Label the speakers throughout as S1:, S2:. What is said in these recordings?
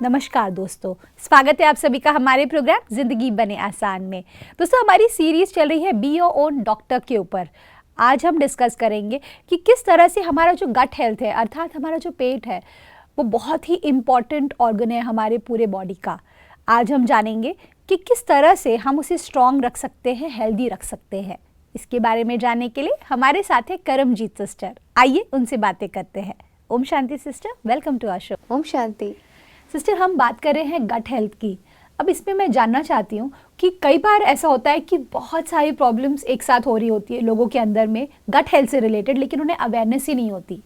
S1: नमस्कार दोस्तों, स्वागत है आप सभी का हमारे प्रोग्राम जिंदगी बने आसान में। दोस्तों, हमारी सीरीज चल रही है बी योर ओन डॉक्टर के ऊपर। आज हम डिस्कस करेंगे कि किस तरह से हमारा जो गट हेल्थ है, अर्थात हमारा जो पेट है, वो बहुत ही इम्पॉर्टेंट ऑर्गन है हमारे पूरे बॉडी का। आज हम जानेंगे कि किस तरह से हम उसे स्ट्रॉन्ग रख सकते हैं, हेल्दी रख सकते हैं। इसके बारे में जानने के लिए हमारे साथ है करमजीत सिस्टर। आइए उनसे बातें करते हैं। ओम शांति sister, welcome to our show.
S2: ओम शांति।
S1: सिस्टर, हम बात कर रहे हैं गट हेल्थ की। अब इसमें मैं जानना चाहती हूँ कि कई बार ऐसा होता है कि बहुत सारी प्रॉब्लम्स एक साथ हो रही होती है लोगों के अंदर में गट हेल्थ से रिलेटेड, लेकिन उन्हें अवेयरनेस ही नहीं होती।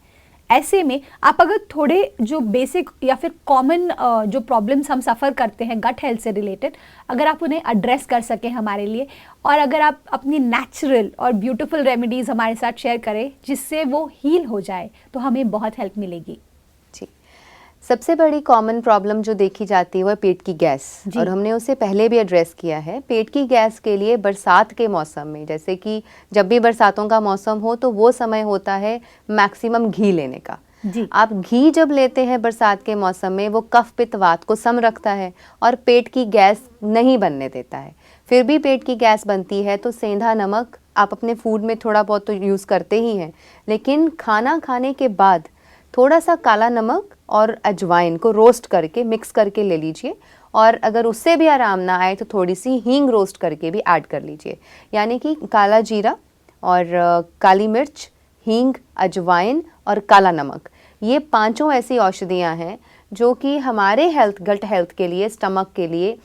S1: ऐसे में आप अगर थोड़े जो बेसिक या फिर कॉमन जो प्रॉब्लम्स हम सफ़र करते हैं गट हेल्थ से रिलेटेड, अगर आप उन्हें एड्रेस कर सकें हमारे लिए, और अगर आप अपनी नेचुरल और ब्यूटीफुल रेमेडीज़ हमारे साथ शेयर करें जिससे वो हील हो जाए, तो हमें बहुत हेल्प मिलेगी।
S2: सबसे बड़ी कॉमन प्रॉब्लम जो देखी जाती है वो पेट की गैस, और हमने उसे पहले भी एड्रेस किया है। पेट की गैस के लिए बरसात के मौसम में, जैसे कि जब भी बरसातों का मौसम हो तो वो समय होता है मैक्सिमम घी लेने का। आप घी जब लेते हैं बरसात के मौसम में, वो कफ पित्त वात को सम रखता है और पेट की गैस नहीं बनने देता है। फिर भी पेट की गैस बनती है तो सेंधा नमक आप अपने फूड में थोड़ा बहुत तो यूज़ करते ही हैं, लेकिन खाना खाने के बाद थोड़ा सा काला नमक और अजवाइन को रोस्ट करके मिक्स करके ले लीजिए, और अगर उससे भी आराम ना आए तो थोड़ी सी हींग रोस्ट करके भी ऐड कर लीजिए। यानी कि काला जीरा और काली मिर्च, हींग, अजवाइन और काला नमक, ये पांचों ऐसी औषधियाँ हैं जो कि हमारे गट हेल्थ के लिए, स्टमक के लिए,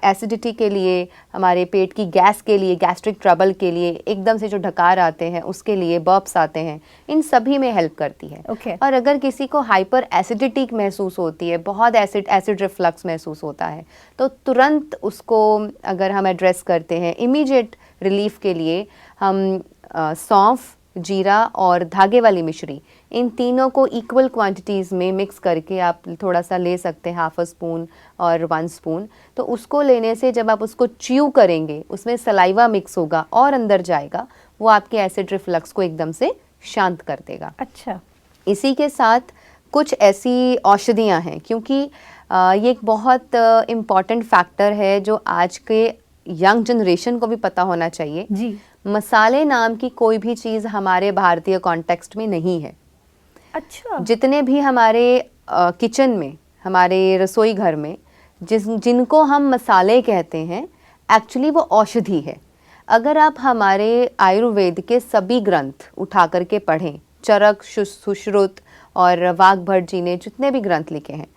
S2: एसिडिटी के लिए, हमारे पेट की गैस के लिए, गैस्ट्रिक ट्रबल के लिए, एकदम से जो ढकार आते हैं उसके लिए, बर्प्स आते हैं, इन सभी में हेल्प करती है। और अगर किसी को हाइपर एसिडिटी महसूस होती है, बहुत एसिड रिफ्लक्स महसूस होता है, तो तुरंत उसको अगर हम एड्रेस करते हैं, इमीडिएट रिलीफ के लिए हम सौंफ, जीरा और धागे वाली मिश्री, इन तीनों को इक्वल क्वांटिटीज़ में मिक्स करके आप थोड़ा सा ले सकते हैं, हाफ अ स्पून और 1 स्पून। तो उसको लेने से जब आप उसको च्यू करेंगे, उसमें सलाइवा मिक्स होगा और अंदर जाएगा, वो आपके एसिड रिफ्लक्स को एकदम से शांत कर देगा।
S1: अच्छा,
S2: इसी के साथ कुछ ऐसी औषधियाँ हैं, क्योंकि ये एक बहुत इम्पॉर्टेंट फैक्टर है जो आज के यंग जनरेशन को भी पता होना चाहिए
S1: जी।
S2: मसाले नाम की कोई भी चीज़ हमारे भारतीय कॉन्टेक्स्ट में नहीं है।
S1: अच्छा।
S2: जितने भी हमारे किचन में, हमारे रसोई घर में जिनको हम मसाले कहते हैं, एक्चुअली वो औषधि है। अगर आप हमारे आयुर्वेद के सभी ग्रंथ उठा करके पढ़ें, चरक, सुश्रुत और वाग्भट जी ने जितने भी ग्रंथ लिखे हैं,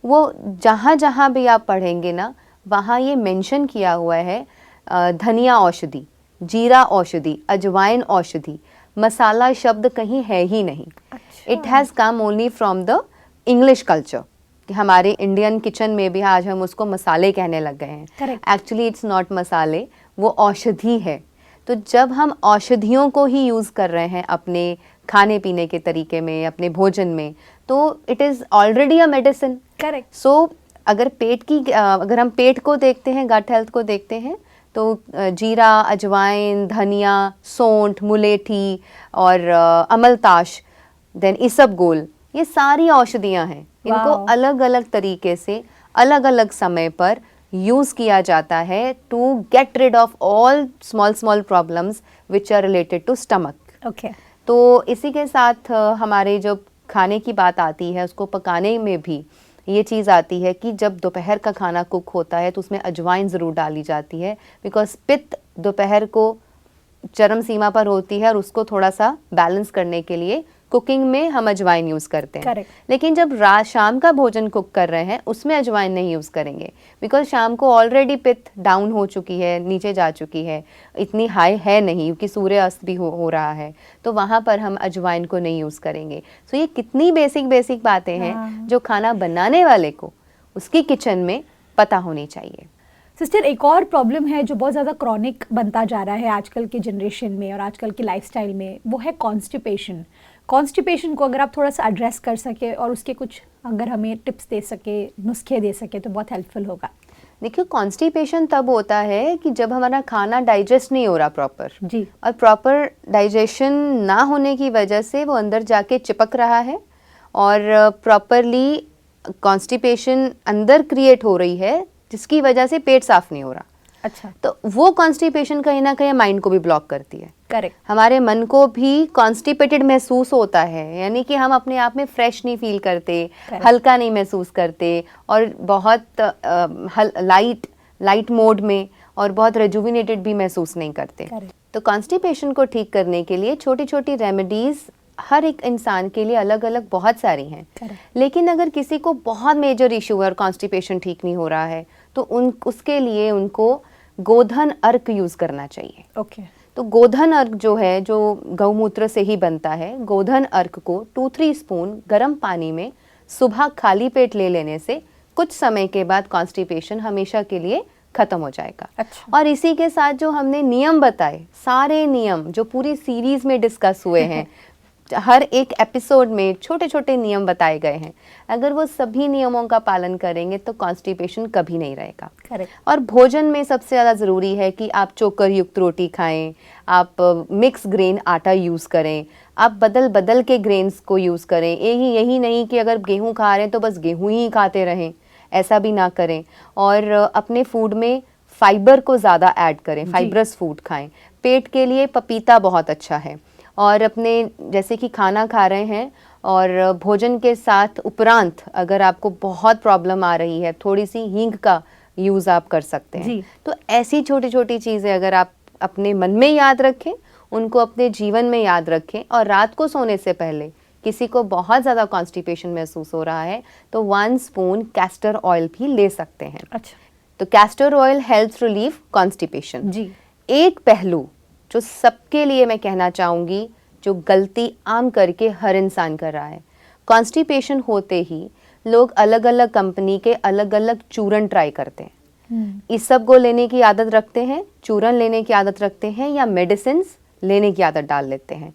S2: वो जहाँ जहाँ भी आप पढ़ेंगे ना, वहाँ ये मेंशन किया हुआ है धनिया औषधि, जीरा औषधि, अजवाइन औषधि। मसाला शब्द कहीं है ही नहीं। It has come only from the English culture, कि हमारे इंडियन किचन में भी आज हम उसको मसाले कहने लग गए हैं। एक्चुअली इट्स नॉट मसाले, वो औषधि है। तो जब हम औषधियों को ही यूज़ कर रहे हैं अपने खाने पीने के तरीके में, अपने भोजन में, तो it is already a medicine.
S1: Correct.
S2: So अगर हम पेट को देखते हैं, गट हेल्थ को देखते हैं, तो जीरा, अजवाइन, धनिया, सौंठ, मुलेठी और अमलताश, देन इसबगोल, ये सारी औषधियाँ हैं। इनको अलग अलग तरीके से अलग अलग समय पर यूज़ किया जाता है to get rid of all small problems which are related to stomach.
S1: Okay.
S2: तो इसी के साथ हमारे जब खाने की बात आती है, उसको पकाने में भी ये चीज़ आती है कि जब दोपहर का खाना कुक होता है तो उसमें अजवाइन ज़रूर डाली जाती है, बिकॉज पित्त दोपहर को चरम सीमा पर होती है, और उसको थोड़ा सा बैलेंस करने के लिए कुकिंग में हम अजवाइन यूज़ करते हैं।
S1: Correct.
S2: लेकिन जब शाम का भोजन कुक कर रहे हैं, उसमें अजवाइन नहीं यूज़ करेंगे, बिकॉज शाम को ऑलरेडी पित्त डाउन हो चुकी है, नीचे जा चुकी है, इतनी हाई है नहीं, क्योंकि सूर्य अस्त भी हो रहा है, तो वहाँ पर हम अजवाइन को नहीं यूज़ करेंगे। सो ये कितनी बेसिक बातें हैं जो खाना बनाने वाले को उसकी किचन में पता होनी चाहिए।
S1: सिस्टर, एक और प्रॉब्लम है जो बहुत ज़्यादा क्रॉनिक बनता जा रहा है आजकल के जनरेशन में और आजकल की लाइफस्टाइल में, वो है कॉन्स्टिपेशन। कॉन्स्टिपेशन को अगर आप थोड़ा सा एड्रेस कर सके और उसके कुछ अगर हमें टिप्स दे सके, नुस्खे दे सके, तो बहुत हेल्पफुल होगा।
S2: देखिए, कॉन्स्टिपेशन तब होता है कि जब हमारा खाना डाइजेस्ट नहीं हो रहा प्रॉपर
S1: जी,
S2: और प्रॉपर डाइजेशन ना होने की वजह से वो अंदर जाके चिपक रहा है और प्रॉपरली कॉन्स्टिपेशन अंदर क्रिएट हो रही है जिसकी वजह से पेट साफ नहीं हो रहा।
S1: अच्छा,
S2: तो वो कॉन्स्टिपेशन कहीं ना कहीं माइंड को भी ब्लॉक करती है।
S1: करेक्ट।
S2: हमारे मन को भी कॉन्स्टिपेटेड महसूस होता है, यानी कि हम अपने आप में फ्रेश नहीं फील करते,
S1: Correct.
S2: हल्का नहीं महसूस करते और बहुत लाइट मोड में और बहुत रेजुविनेटेड भी महसूस नहीं करते।
S1: Correct.
S2: तो कॉन्स्टिपेशन को ठीक करने के लिए छोटी छोटी रेमेडीज हर एक इंसान के लिए अलग अलग बहुत सारी हैं।
S1: Correct.
S2: लेकिन अगर किसी को बहुत मेजर इशू है और कॉन्स्टिपेशन ठीक नहीं हो रहा है तो उसके लिए उनको गोधन अर्क यूज करना चाहिए।
S1: ओके।
S2: तो गोधन अर्क जो है, जो गौमूत्र से ही बनता है, गोधन अर्क को 2-3 स्पून गर्म पानी में सुबह खाली पेट ले लेने से कुछ समय के बाद कॉन्स्टिपेशन हमेशा के लिए खत्म हो जाएगा।
S1: अच्छा।
S2: और इसी के साथ जो हमने नियम बताए, सारे नियम जो पूरी सीरीज में डिस्कस हुए हैं हर एक एपिसोड में छोटे छोटे नियम बताए गए हैं, अगर वो सभी नियमों का पालन करेंगे तो कॉन्स्टिपेशन कभी नहीं रहेगा।
S1: करेक्ट।
S2: और भोजन में सबसे ज़्यादा ज़रूरी है कि आप चोकर युक्त रोटी खाएं, आप मिक्स ग्रेन आटा यूज़ करें, आप बदल बदल के ग्रेन्स को यूज़ करें। यही नहीं कि अगर गेहूं खा रहे हैं तो बस गेहूं ही खाते रहें, ऐसा भी ना करें। और अपने फूड में फाइबर को ज़्यादा ऐड करें, फाइब्रस फूड खाएं। पेट के लिए पपीता बहुत अच्छा है। और अपने जैसे कि खाना खा रहे हैं और भोजन के साथ उपरांत अगर आपको बहुत प्रॉब्लम आ रही है, थोड़ी सी हींग का यूज़ आप कर सकते हैं। तो ऐसी छोटी छोटी चीज़ें अगर आप अपने मन में याद रखें, उनको अपने जीवन में याद रखें, और रात को सोने से पहले किसी को बहुत ज़्यादा कॉन्स्टिपेशन महसूस हो रहा है तो 1 स्पून कैस्टर ऑयल भी ले सकते हैं।
S1: अच्छा।
S2: तो castor oil helps relieve constipation.
S1: जी।
S2: एक पहलू जो सबके लिए मैं कहना चाहूँगी, जो गलती आम करके हर इंसान कर रहा है, कॉन्स्टिपेशन होते ही लोग अलग अलग कंपनी के अलग अलग चूरन ट्राई करते हैं। इसबगोल लेने की आदत रखते हैं, चूरन लेने की आदत रखते हैं, या मेडिसिन लेने की आदत डाल लेते हैं।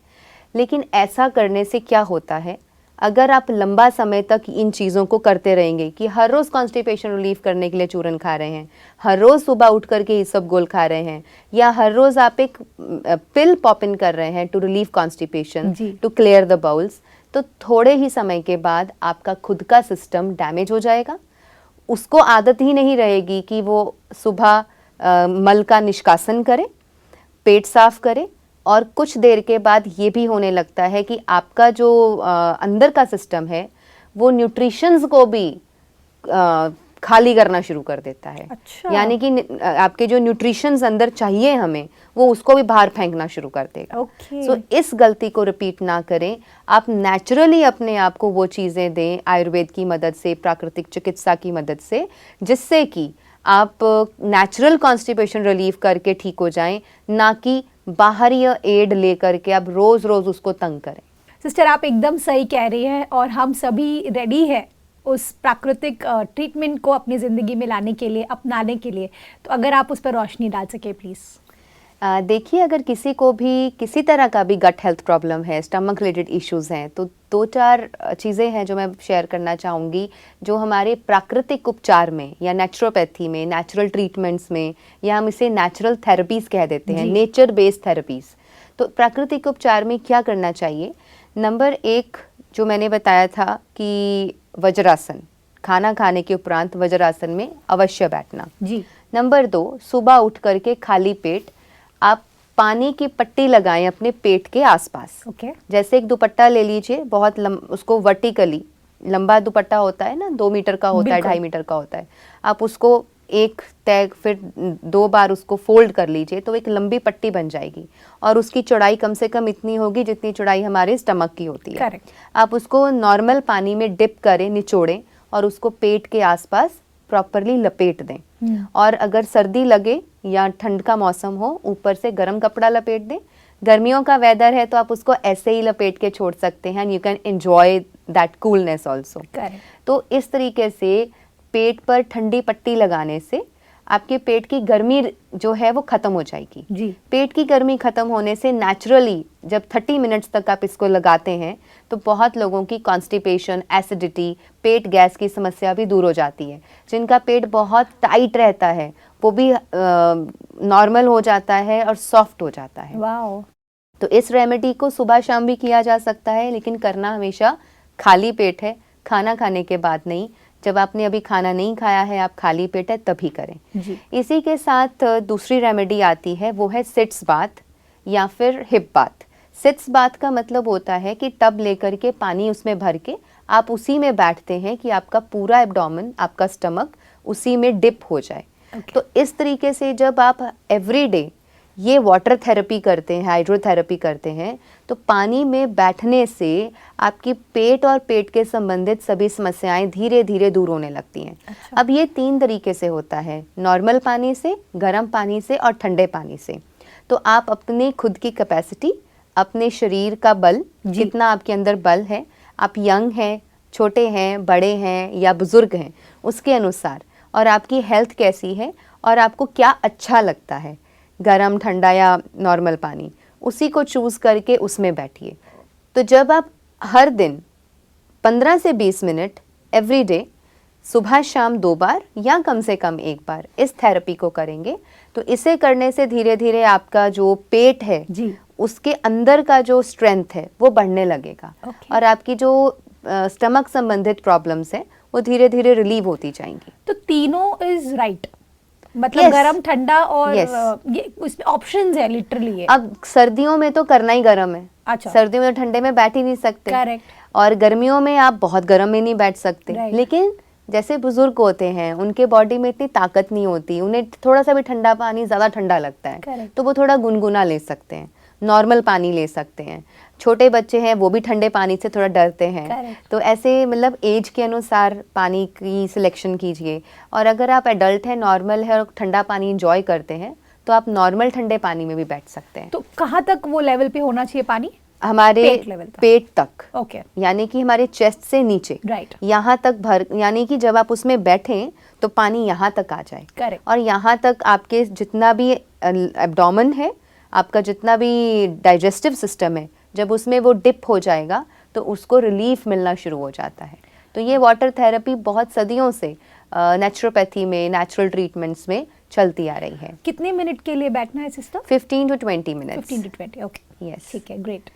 S2: लेकिन ऐसा करने से क्या होता है, अगर आप लंबा समय तक इन चीज़ों को करते रहेंगे कि हर रोज़ कॉन्स्टिपेशन रिलीव करने के लिए चूरन खा रहे हैं, हर रोज़ सुबह उठ करके इसबगोल खा रहे हैं, या हर रोज़ आप एक पिल पॉप इन कर रहे हैं to relieve constipation, to clear the bowels, तो थोड़े ही समय के बाद आपका खुद का सिस्टम डैमेज हो जाएगा। उसको आदत ही नहीं रहेगी कि वो सुबह मल का निष्कासन करे, पेट साफ करे, और कुछ देर के बाद ये भी होने लगता है कि आपका जो अंदर का सिस्टम है वो न्यूट्रिशंस को भी खाली करना शुरू कर देता है।
S1: अच्छा।
S2: यानी कि आपके जो न्यूट्रिशंस अंदर चाहिए हमें, वो उसको भी बाहर फेंकना शुरू कर देगा।
S1: ओके।
S2: सो इस गलती को रिपीट ना करें। आप नेचुरली अपने आप को वो चीज़ें दें आयुर्वेद की मदद से, प्राकृतिक चिकित्सा की मदद से, जिससे कि आप नेचुरल कॉन्स्टिपेशन रिलीव करके ठीक हो जाएं, ना कि बाहरी एड लेकर के आप रोज रोज उसको तंग करें।
S1: सिस्टर, आप एकदम सही कह रही हैं और हम सभी रेडी है उस प्राकृतिक ट्रीटमेंट को अपनी ज़िंदगी में लाने के लिए, अपनाने के लिए। तो अगर आप उस पर रोशनी डाल सके प्लीज़।
S2: देखिए, अगर किसी को भी किसी तरह का भी गट हेल्थ प्रॉब्लम है, स्टमक रिलेटेड इश्यूज़ हैं, तो 2-4 चीज़ें हैं जो मैं शेयर करना चाहूँगी, जो हमारे प्राकृतिक उपचार में या नेचुरोपैथी में, नेचुरल ट्रीटमेंट्स में, या हम इसे नेचुरल थेरेपीज़ कह देते हैं, नेचर बेस्ड थेरेपीज़। तो प्राकृतिक उपचार में क्या करना चाहिए? नंबर 1 जो मैंने बताया था कि वज्रासन, खाना खाने के उपरांत वज्रासन में अवश्य बैठना।
S1: जी।
S2: नंबर 2, सुबह उठ करके खाली पेट आप पानी की पट्टी लगाएं अपने पेट के आसपास।
S1: ओके।
S2: जैसे एक दुपट्टा ले लीजिए, बहुत उसको वर्टिकली, लंबा दुपट्टा होता है ना, 2 मीटर का होता है, 2.5 मीटर का होता है, आप उसको एक तय फिर 2 बार उसको फोल्ड कर लीजिए तो एक लंबी पट्टी बन जाएगी, और उसकी चौड़ाई कम से कम इतनी होगी जितनी चौड़ाई हमारे स्टमक की होती है।
S1: करेक्ट।
S2: आप उसको नॉर्मल पानी में डिप करें, निचोड़ें, और उसको पेट के आसपास प्रॉपरली लपेट दें। और अगर सर्दी लगे या ठंड का मौसम हो, ऊपर से गर्म कपड़ा लपेट दें। गर्मियों का वेदर है तो आप उसको ऐसे ही लपेट के छोड़ सकते हैं, and you can enjoy that coolness also. तो इस तरीके से पेट पर ठंडी पट्टी लगाने से आपके पेट की गर्मी जो है वो खत्म हो जाएगी।
S1: जी।
S2: पेट की गर्मी खत्म होने से नेचुरली जब 30 मिनट्स तक आप इसको लगाते हैं तो बहुत लोगों की कॉन्स्टिपेशन, एसिडिटी, पेट गैस की समस्या भी दूर हो जाती है। जिनका पेट बहुत टाइट रहता है वो भी नॉर्मल हो जाता है और सॉफ्ट हो जाता है।
S1: वाओ।
S2: तो इस रेमेडी को सुबह शाम भी किया जा सकता है, लेकिन करना हमेशा खाली पेट है, खाना खाने के बाद नहीं, जब आपने अभी खाना नहीं खाया है, आप खाली पेट है तभी करें
S1: जी।
S2: इसी के साथ दूसरी रेमेडी आती है, वो है सिट्स बाथ या फिर हिप बाथ। सिट्स बाथ का मतलब होता है कि टब लेकर के पानी उसमें भर के आप उसी में बैठते हैं कि आपका पूरा एब्डोमेन, आपका स्टमक उसी में डिप हो जाए। तो इस तरीके से जब आप एवरीडे ये वाटर थेरेपी करते हैं, हाइड्रोथेरेपी करते हैं, तो पानी में बैठने से आपकी पेट और पेट के संबंधित सभी समस्याएं धीरे धीरे दूर होने लगती हैं।
S1: अच्छा।
S2: अब ये 3 तरीके से होता है, नॉर्मल पानी से, गर्म पानी से और ठंडे पानी से। तो आप अपनी खुद की कैपेसिटी, अपने शरीर का बल, जितना आपके अंदर बल है, आप यंग हैं, छोटे हैं, बड़े हैं या बुजुर्ग हैं, उसके अनुसार, और आपकी हेल्थ कैसी है और आपको क्या अच्छा लगता है, गरम, ठंडा या नॉर्मल पानी, उसी को चूज़ करके उसमें बैठिए। तो जब आप हर दिन 15 से 20 मिनट एवरी डे, सुबह शाम 2 बार या कम से कम 1 बार इस थेरेपी को करेंगे, तो इसे करने से धीरे धीरे आपका जो पेट है
S1: जी।
S2: उसके अंदर का जो स्ट्रेंथ है वो बढ़ने लगेगा। और आपकी जो स्टमक संबंधित प्रॉब्लम्स है वो धीरे धीरे रिलीव होती जाएंगी।
S1: तो तीनों इज राइट, मतलब
S2: Yes.
S1: गरम, ठंडा और
S2: Yes.
S1: ये उसमें ऑप्शंस है लिटरली।
S2: अब सर्दियों में तो करना ही गर्म है।
S1: अच्छा।
S2: सर्दियों में ठंडे में बैठ ही नहीं सकते।
S1: करेक्ट।
S2: और गर्मियों में आप बहुत गर्म में नहीं बैठ सकते।
S1: Right.
S2: लेकिन जैसे बुजुर्ग होते हैं, उनके बॉडी में इतनी ताकत नहीं होती, उन्हें थोड़ा सा भी ठंडा पानी ज़्यादा ठंडा लगता है।
S1: Correct.
S2: तो वो थोड़ा गुनगुना ले सकते हैं, नॉर्मल पानी ले सकते हैं। छोटे बच्चे हैं वो भी ठंडे पानी से थोड़ा डरते हैं।
S1: Correct.
S2: तो ऐसे मतलब एज के अनुसार पानी की सिलेक्शन कीजिए। और अगर आप एडल्ट हैं, नॉर्मल है और ठंडा पानी इंजॉय करते हैं, तो आप नॉर्मल ठंडे पानी में भी बैठ सकते हैं।
S1: तो कहाँ तक वो लेवल पे होना चाहिए पानी?
S2: हमारे
S1: पेट लेवल तक।
S2: पेट तक,
S1: ओके।
S2: यानी कि हमारे चेस्ट से नीचे,
S1: राइट।
S2: यहाँ तक भर, यानी कि जब आप उसमें बैठें तो पानी यहाँ तक आ जाए।
S1: करेक्ट।
S2: और यहाँ तक आपके जितना भी एब्डोमेन है, आपका जितना भी डाइजेस्टिव सिस्टम है, जब उसमें वो डिप हो जाएगा तो उसको रिलीफ मिलना शुरू हो जाता है। तो ये वाटर थेरेपी बहुत सदियों से नेचुरोपैथी में, नेचुरल ट्रीटमेंट्स में चलती आ रही है।
S1: कितने मिनट के लिए बैठना है sister?
S2: 15 to 20 minutes.
S1: 15 to 20, okay.
S2: Yes.
S1: ठीक है, ग्रेट।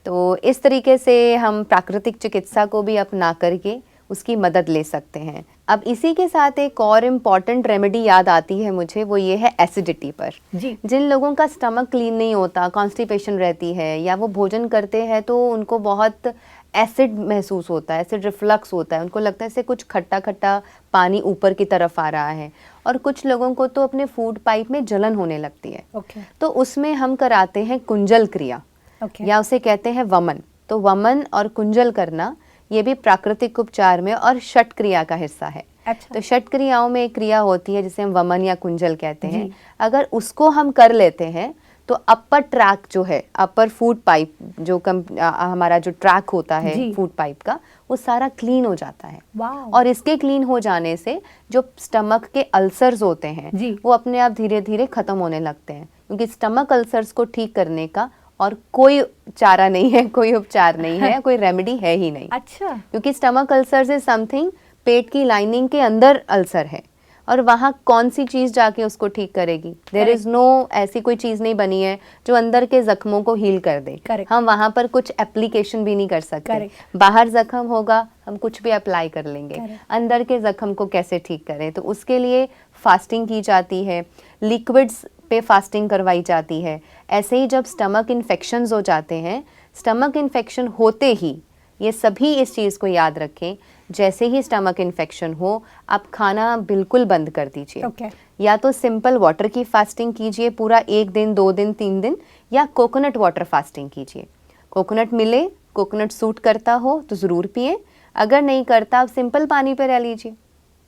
S2: तो इस तरीके से हम प्राकृतिक चिकित्सा को भी अपना करके उसकी मदद ले सकते हैं। अब इसी के साथ एक और इम्पॉर्टेंट रेमेडी याद आती है मुझे, वो ये है एसिडिटी पर।
S1: जी।
S2: जिन लोगों का स्टमक क्लीन नहीं होता, कॉन्स्टिपेशन रहती है, या वो भोजन करते हैं तो उनको बहुत एसिड महसूस होता है, एसिड रिफ्लक्स होता है, उनको लगता है जैसे कुछ खट्टा खट्टा पानी ऊपर की तरफ आ रहा है। और कुछ लोगों को तो अपने फूड पाइप में जलन होने लगती है।
S1: ओके।
S2: तो उसमें हम कराते हैं कुंजल क्रिया,
S1: ओके।
S2: या उसे कहते हैं वमन। तो वमन और कुंजल करना ये भी प्राकृतिक उपचार में और षट क्रिया का हिस्सा है।
S1: अच्छा।
S2: तो षट क्रियाओं में एक क्रिया होती है जिसे हम वमन या कुंजल कहते हैं।
S1: जी।
S2: अगर उसको हम कर लेते हैं तो अपर ट्रैक जो है, अपर फूड पाइप जो हमारा जो ट्रैक होता है
S1: जी।
S2: फूड पाइप का, वो सारा क्लीन हो जाता है।
S1: वाओ।
S2: और इसके क्लीन हो जाने से जो स्टमक के अल्सर्स होते हैं
S1: जी।
S2: वो अपने आप धीरे धीरे खत्म होने लगते हैं। क्योंकि स्टमक अल्सर्स को ठीक करने का और कोई चारा नहीं है, कोई उपचार नहीं है, कोई रेमेडी है ही नहीं।
S1: अच्छा।
S2: क्योंकि स्टमक अल्सर इज समथिंग, पेट की लाइनिंग के अंदर अल्सर है, और वहाँ कौन सी चीज़ जाके उसको ठीक करेगी? देयर इज़ नो, ऐसी कोई चीज़ नहीं बनी है जो अंदर के जख्मों को हील कर दे।
S1: Correct.
S2: हम वहाँ पर कुछ एप्लीकेशन भी नहीं कर सकते।
S1: Correct.
S2: बाहर जख्म होगा, हम कुछ भी अप्लाई कर लेंगे।
S1: Correct.
S2: अंदर के जख्म को कैसे ठीक करें? तो उसके लिए फास्टिंग की जाती है, लिक्विड्स पे फास्टिंग करवाई जाती है। ऐसे ही जब स्टमक इन्फेक्शंस हो जाते हैं, स्टमक इन्फेक्शन होते ही, ये सभी इस चीज़ को याद रखें, जैसे ही स्टमक इन्फेक्शन हो आप खाना बिल्कुल बंद कर दीजिए।
S1: ओके।
S2: या तो सिंपल वाटर की फास्टिंग कीजिए पूरा 1 दिन, 2 दिन, 3 दिन, या कोकोनट वाटर फास्टिंग कीजिए। कोकोनट मिले, कोकोनट सूट करता हो तो ज़रूर पिए, अगर नहीं करता आप सिंपल पानी पे रह लीजिए।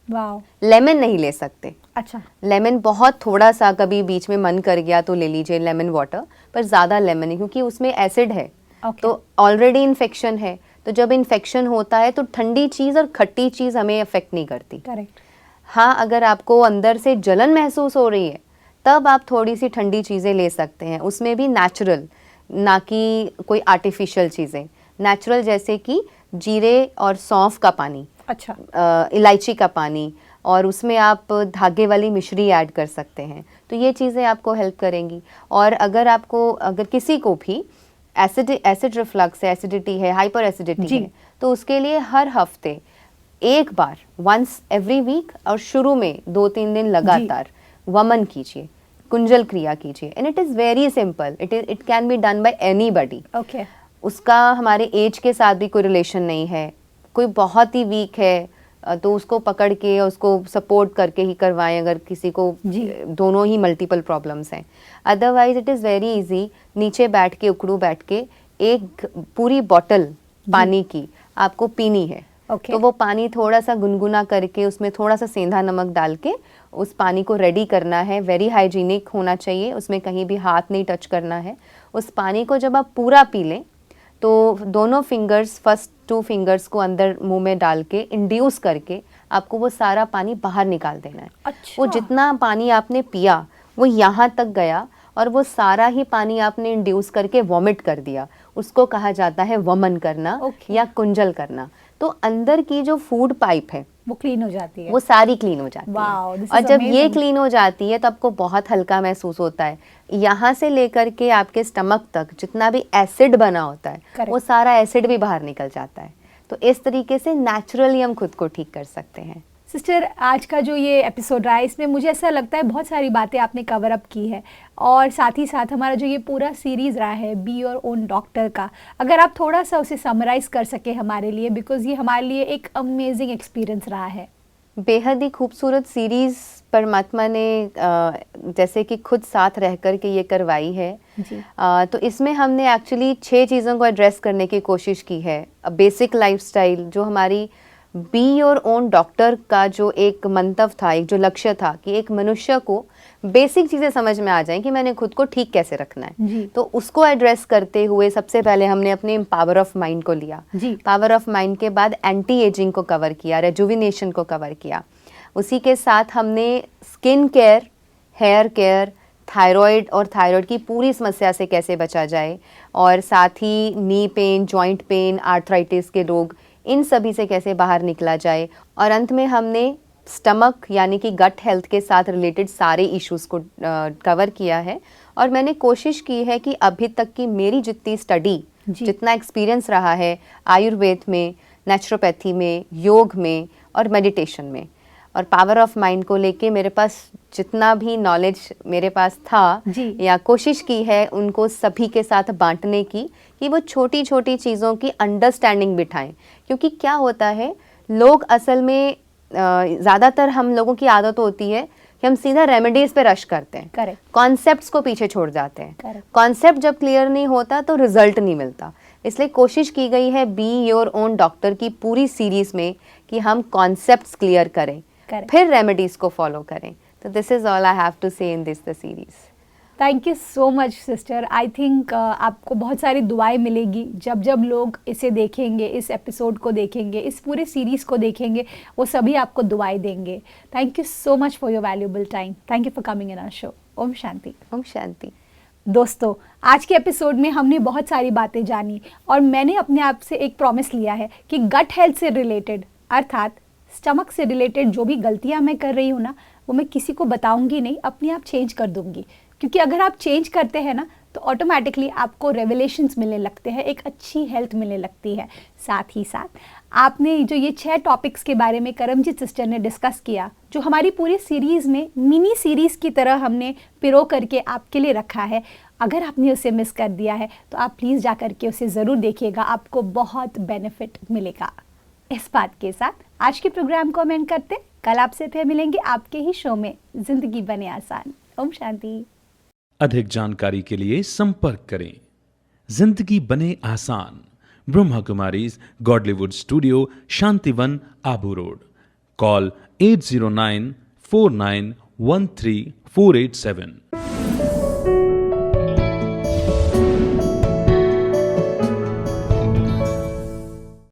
S1: वाओ।
S2: लेमन नहीं ले सकते।
S1: अच्छा।
S2: लेमन बहुत थोड़ा सा, कभी बीच में मन कर गया तो ले लीजिए लेमन वाटर, पर ज़्यादा लेमन नहीं, क्योंकि उसमें एसिड है।
S1: ओके।
S2: तो ऑलरेडी इन्फेक्शन है, तो जब इन्फेक्शन होता है तो ठंडी चीज़ और खट्टी चीज़ हमें अफेक्ट नहीं करती।
S1: करेक्ट।
S2: हाँ, अगर आपको अंदर से जलन महसूस हो रही है तब आप थोड़ी सी ठंडी चीज़ें ले सकते हैं, उसमें भी नेचुरल, ना कि कोई आर्टिफिशियल चीज़ें। नेचुरल जैसे कि जीरे और सौंफ का पानी,
S1: अच्छा।
S2: इलायची का पानी, और उसमें आप धागे वाली मिश्री ऐड कर सकते हैं। तो ये चीज़ें आपको हेल्प करेंगी। और अगर किसी को भी एसिड रिफ्लक्स है, एसिडिटी है, हाइपर एसिडिटी है, तो उसके लिए हर हफ्ते एक बार वंस एवरी वीक और शुरू में 2-3 दिन लगातार वमन कीजिए, कुंजल क्रिया कीजिए, and it is very simple, it can be done by anybody.
S1: Okay.
S2: उसका हमारे एज के साथ भी कोई रिलेशन नहीं है। कोई बहुत ही वीक है तो उसको पकड़ के उसको सपोर्ट करके ही करवाएं, अगर किसी को दोनों ही मल्टीपल प्रॉब्लम्स हैं। Otherwise it is very easy, नीचे बैठ के, उकड़ू बैठ के एक पूरी बॉटल पानी की आपको पीनी है। तो वो पानी थोड़ा सा गुनगुना करके उसमें थोड़ा सा सेंधा नमक डाल के उस पानी को रेडी करना है। वेरी हाइजीनिक होना चाहिए, उसमें कहीं भी हाथ नहीं टच करना है। उस पानी को जब आप पूरा पी लें तो दोनों फिंगर्स, फर्स्ट 2 फिंगर्स को अंदर मुंह में डाल के इंड्यूस करके आपको वो सारा पानी बाहर निकाल देना है।
S1: अच्छा।
S2: वो जितना पानी आपने पिया वो यहाँ तक गया और वो सारा ही पानी आपने इंड्यूस करके वॉमिट कर दिया, उसको कहा जाता है वमन करना या कुंजल करना। तो अंदर की जो फूड पाइप है
S1: वो क्लीन हो जाती है,
S2: वो सारी क्लीन हो जाती है। और जब ये क्लीन हो जाती है तो आपको बहुत हल्का महसूस होता है। यहाँ से लेकर के आपके स्टमक तक जितना भी एसिड बना होता है वो सारा एसिड भी बाहर निकल जाता है। तो इस तरीके से नेचुरली हम खुद को ठीक कर सकते हैं।
S1: सिस्टर, आज का जो ये एपिसोड रहा है इसमें मुझे ऐसा लगता है बहुत सारी बातें आपने कवर अप की है, और साथ ही साथ हमारा जो ये पूरा सीरीज़ रहा है बी योर ओन डॉक्टर का, अगर आप थोड़ा सा उसे समराइज़ कर सके हमारे लिए, बिकॉज़ ये हमारे लिए एक अमेजिंग एक्सपीरियंस रहा है।
S2: बेहद ही खूबसूरत सीरीज़ परमात्मा ने जैसे कि खुद साथ रह कर के ये करवाई है
S1: जी।
S2: तो इसमें हमने एक्चुअली 6 चीज़ों को एड्रेस करने की कोशिश की है। बेसिक लाइफस्टाइल, जो हमारी बी योर ओन डॉक्टर का जो एक मंतव्य था, एक जो लक्ष्य था कि एक मनुष्य को बेसिक चीज़ें समझ में आ जाएं कि मैंने खुद को ठीक कैसे रखना है, तो उसको एड्रेस करते हुए सबसे पहले हमने अपने पावर ऑफ माइंड को लिया। पावर ऑफ माइंड के बाद एंटी एजिंग को कवर किया, रेजुविनेशन को कवर किया। उसी के साथ हमने skin care, hair care, thyroid और थायराइड की पूरी समस्या से कैसे बचा जाए, और साथ ही knee pain, joint pain, arthritis के रोग, इन सभी से कैसे बाहर निकला जाए। और अंत में हमने स्टमक यानी कि गट हेल्थ के साथ रिलेटेड सारे इश्यूज को कवर किया है। और मैंने कोशिश की है कि अभी तक की मेरी जितनी स्टडी, जितना एक्सपीरियंस रहा है आयुर्वेद में, नेचुरोपैथी में, योग में और मेडिटेशन में, और पावर ऑफ माइंड को लेके मेरे पास जितना भी नॉलेज मेरे पास था या कोशिश की है उनको सभी के साथ बांटने की, कि वो छोटी छोटी चीज़ों की अंडरस्टैंडिंग बिठाएं। क्योंकि क्या होता है, लोग असल में ज़्यादातर हम लोगों की आदत होती है कि हम सीधा रेमेडीज़ पे रश करते हैं, कॉन्सेप्ट्स को पीछे छोड़ जाते हैं। कॉन्सेप्ट जब क्लियर नहीं होता तो रिजल्ट नहीं मिलता। इसलिए कोशिश की गई है बी योर ओन डॉक्टर की पूरी सीरीज़ में कि हम कॉन्सेप्ट्स क्लियर करें, फिर रेमेडीज़ को फॉलो करें। तो this is all I have to say in this the series.
S1: Thank you so much sister. I think आपको बहुत सारी दुआएं मिलेगी जब जब लोग इसे देखेंगे, इस एपिसोड को देखेंगे, इस पूरे सीरीज़ को देखेंगे, वो सभी आपको दुआएं देंगे। Thank you so much for your valuable time. Thank you for coming in our show. ओम शांति।
S2: ओम शांति।
S1: दोस्तों, आज के एपिसोड में हमने बहुत सारी बातें जानी, और मैंने अपने आप से एक प्रॉमिस लिया है कि गट हेल्थ से रिलेटेड, अर्थात स्टमक से रिलेटेड जो भी गलतियां मैं कर रही हूँ ना, वो मैं किसी को बताऊंगी नहीं, अपने आप चेंज कर दूंगी। क्योंकि अगर आप चेंज करते हैं ना तो ऑटोमेटिकली आपको रेवलेशंस मिलने लगते हैं, एक अच्छी हेल्थ मिलने लगती है। साथ ही साथ आपने जो ये 6 टॉपिक्स के बारे में करमजीत सिस्टर ने डिस्कस किया, जो हमारी पूरी सीरीज़ में मिनी सीरीज़ की तरह हमने पिरो करके आपके लिए रखा है, अगर आपने उसे मिस कर दिया है तो आप प्लीज़ जा करके उसे ज़रूर देखिएगा, आपको बहुत बेनिफिट मिलेगा। इस बात के साथ आज के प्रोग्राम को हम एंड करते। कल आपसे फिर मिलेंगे आपके ही शो में जिंदगी बने आसान। ओम शांति।
S3: अधिक जानकारी के लिए संपर्क करें। जिंदगी बने आसान, Brahma Kumaris Godlywood studio, Shantivan, Abu road. Call 8094913 487।